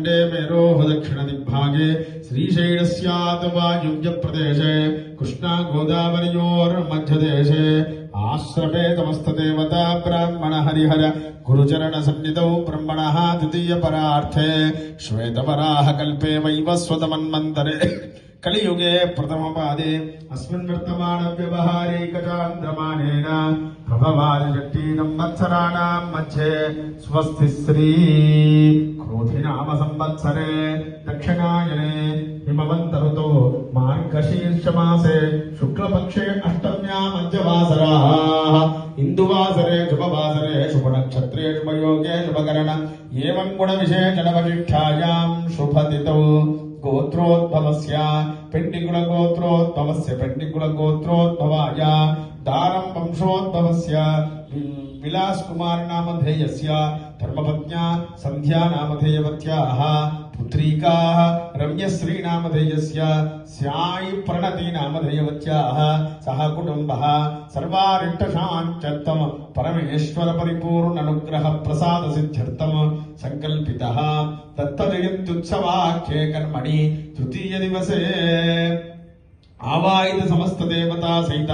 मेरोः दक्षिणदिग्भागे श्रीशैलस्यात् वायुव्यप्रदेशे कृष्णा गोदावर्योर्मध्यदेशे आश्रमे समस्तदेवता ब्राह्मण हरिहर गुरुचरण सन्निधौ ब्रह्मणः द्वितीयपरार्थे श्वेतवराह कल्पे वैवस्वतमन्वन्तरे कलियुगे प्रथमपादे अस्मिन् वर्तमान व्यवहारिकचान्द्रमानेन प्रभवादिषष्टिसंवत्सराणां मध्ये स्वस्ति श्री क्रोधिनाम संवत्सरे दक्षिणायने हिमवन्त ऋतौ मार्गशीर्षमासे शुक्लपक्षे अष्टम्यां मध्यवासराः इंदुवासरे शुभवासरे शुभनक्षत्रे शुभयोगे शुभकरण एवं गुणविशेषणवशिष्ठायां शुभतिथौ गोत्रोद्भवस्य पेण्डिकुलगोत्रोद्भवस्य पेण्डिकुलगोत्रोद्भवाय दारं वंशोद्भवस्य विलासकुमार नामधेयस्य धर्मपत्न्या संध्या नामधेयवत्याः पुत्रीकाः रम्यश्री नामधेयस्य स्यायि प्रणति नामधेयवत्याः सह कुटुम्बः सर्वारिष्टशान्त्यर्थं परमेश्वर परिपूर्ण अनुग्रह प्रसाद सिद्ध्यर्थं संकल्पितः दत्तजयन्त्युत्सवाख्ये कर्मणि तृतीय दिवसे आवाहित समस्त देवता सहित